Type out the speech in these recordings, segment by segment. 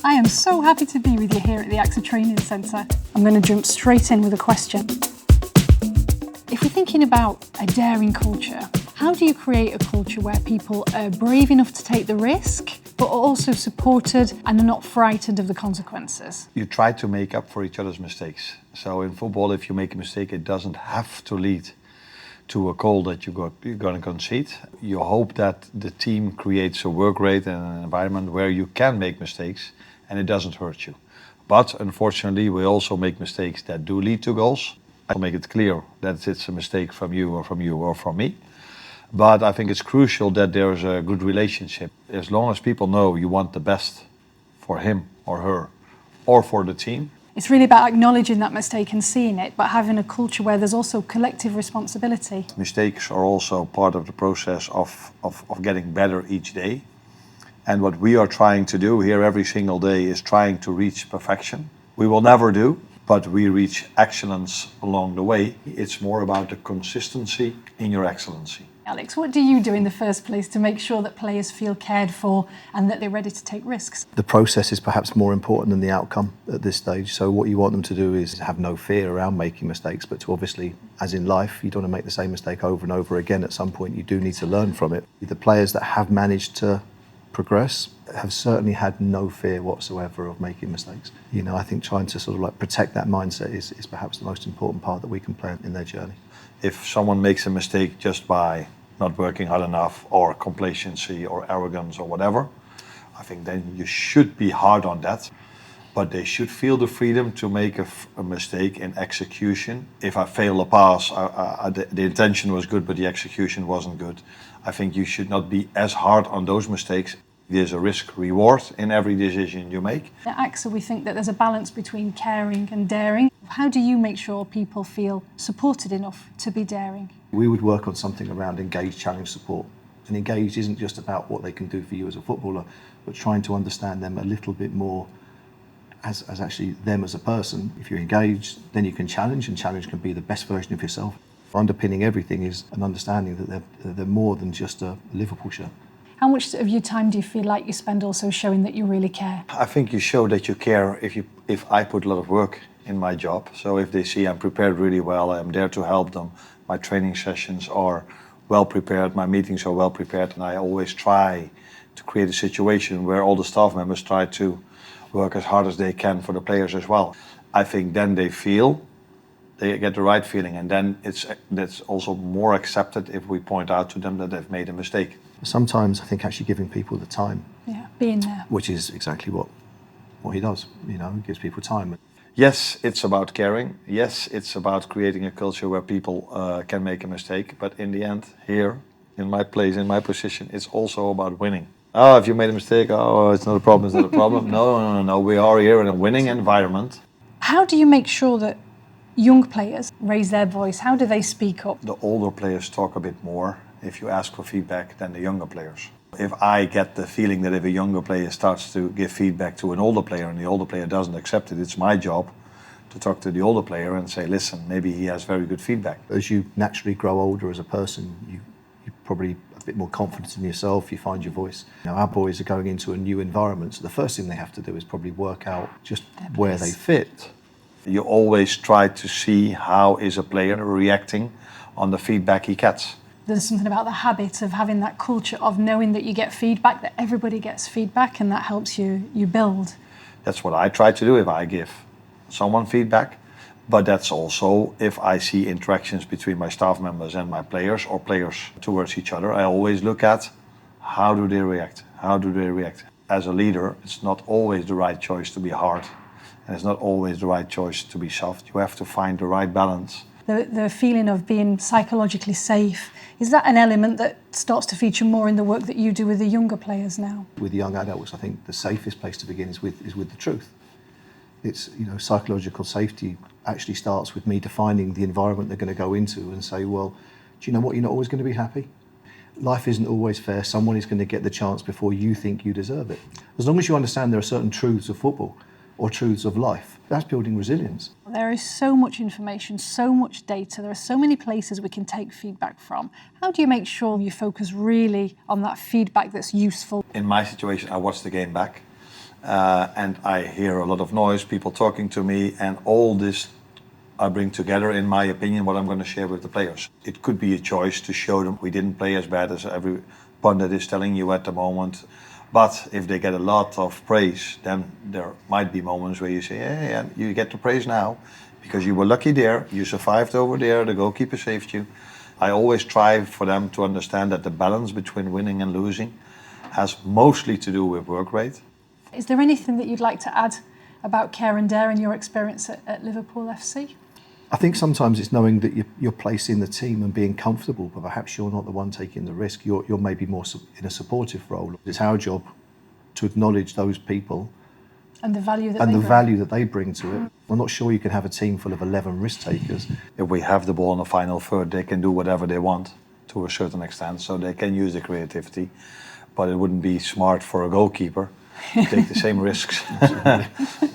I am so happy to be with you here at the AXA Training Centre. I'm going to jump straight in with a question. If we're thinking about a daring culture, how do you create a culture where people are brave enough to take the risk, but are also supported and are not frightened of the consequences? You try to make up for each other's mistakes. So in football, if you make a mistake, it doesn't have to lead to a goal that you're going to concede. You hope that the team creates a work rate and an environment where you can make mistakes and it doesn't hurt you. But unfortunately, we also make mistakes that do lead to goals. I make it clear that it's a mistake from you or from me. But I think it's crucial that there's a good relationship. As long as people know you want the best for him or her or for the team. It's really about acknowledging that mistake and seeing it, but having a culture where there's also collective responsibility. Mistakes are also part of the process of getting better each day. And what we are trying to do here every single day is trying to reach perfection. We will never do, but we reach excellence along the way. It's more about the consistency in your excellency. Alex, what do you do in the first place to make sure that players feel cared for and that they're ready to take risks? The process is perhaps more important than the outcome at this stage. So what you want them to do is have no fear around making mistakes, but to obviously, as in life, you don't want to make the same mistake over and over again. At some point, you do need to learn from it. The players that have managed to progress have certainly had no fear whatsoever of making mistakes. You know, I think trying to sort of like protect that mindset is perhaps the most important part that we can play in their journey. If someone makes a mistake just by not working hard enough or complacency or arrogance or whatever, I think then you should be hard on that. But they should feel the freedom to make a mistake in execution. If I fail a pass, the intention was good, but the execution wasn't good. I think you should not be as hard on those mistakes. There's a risk-reward in every decision you make. At AXA, we think that there's a balance between caring and daring. How do you make sure people feel supported enough to be daring? We would work on something around engaged challenge support. And engaged isn't just about what they can do for you as a footballer, but trying to understand them a little bit more as actually them as a person. If you're engaged, then you can challenge, and challenge can be the best version of yourself. Underpinning everything is an understanding that they're more than just a Liverpool shirt. How much of your time do you feel like you spend also showing that you really care? I think you show that you care if I put a lot of work in my job. So if they see I'm prepared really well, I'm there to help them. My training sessions are well prepared, my meetings are well prepared, and I always try to create a situation where all the staff members try to work as hard as they can for the players as well. I think then they get the right feeling, and then that's also more accepted if we point out to them that they've made a mistake. Sometimes I think actually giving people the time, being there, which is exactly what he does. You know, he gives people time. Yes, it's about caring. Yes, it's about creating a culture where people can make a mistake. But in the end, here, in my place, in my position, it's also about winning. Oh, if you made a mistake, oh, it's not a problem, it's not a problem. No. We are here in a winning environment. How do you make sure that young players raise their voice? How do they speak up? The older players talk a bit more if you ask for feedback than the younger players. If I get the feeling that if a younger player starts to give feedback to an older player and the older player doesn't accept it, it's my job to talk to the older player and say, listen, maybe he has very good feedback. As you naturally grow older as a person, you're probably a bit more confident in yourself, you find your voice. You know, our boys are going into a new environment, so the first thing they have to do is probably work out just where they fit. You always try to see how is a player reacting on the feedback he gets. There's something about the habit of having that culture of knowing that you get feedback, that everybody gets feedback, and that helps you build. That's what I try to do if I give someone feedback, but that's also if I see interactions between my staff members and my players or players towards each other, I always look at how do they react? How do they react? As a leader, it's not always the right choice to be hard, and it's not always the right choice to be soft. You have to find the right balance. The feeling of being psychologically safe, is that an element that starts to feature more in the work that you do with the younger players now? With young adults, I think the safest place to begin is with the truth. It's, you know, psychological safety actually starts with me defining the environment they're going to go into and say, well, do you know what, you're not always going to be happy. Life isn't always fair. Someone is going to get the chance before you think you deserve it. As long as you understand there are certain truths of football or truths of life, that's building resilience. There is so much information, so much data. There are so many places we can take feedback from. How do you make sure you focus really on that feedback that's useful? In my situation, I watch the game back and I hear a lot of noise, people talking to me, and all this I bring together, in my opinion, what I'm going to share with the players. It could be a choice to show them we didn't play as bad as every pundit is telling you at the moment. But if they get a lot of praise, then there might be moments where you say, yeah, you get the praise now because you were lucky there, you survived over there, the goalkeeper saved you. I always try for them to understand that the balance between winning and losing has mostly to do with work rate. Is there anything that you'd like to add about care and dare in your experience at Liverpool FC? I think sometimes it's knowing that you're placed in the team and being comfortable, but perhaps you're not the one taking the risk. You're maybe more in a supportive role. It's our job to acknowledge those people and the value that they bring to it. I'm not sure you can have a team full of 11 risk takers. If we have the ball in the final third, they can do whatever they want to a certain extent, so they can use the creativity, but it wouldn't be smart for a goalkeeper to take the same risks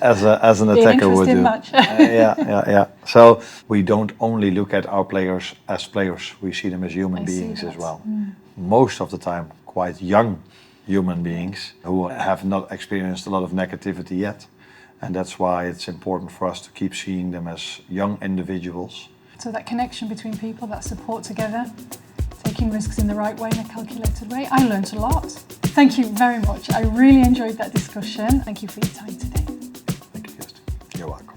as an attacker would do. Match. Yeah. So we don't only look at our players as players, we see them as human beings as well. Most of the time, quite young human beings who have not experienced a lot of negativity yet. And that's why it's important for us to keep seeing them as young individuals. So that connection between people, that support together, taking risks in the right way, in a calculated way. I learned a lot. Thank you very much. I really enjoyed that discussion. Thank you for your time today. Thank you, Kirsty. You're welcome.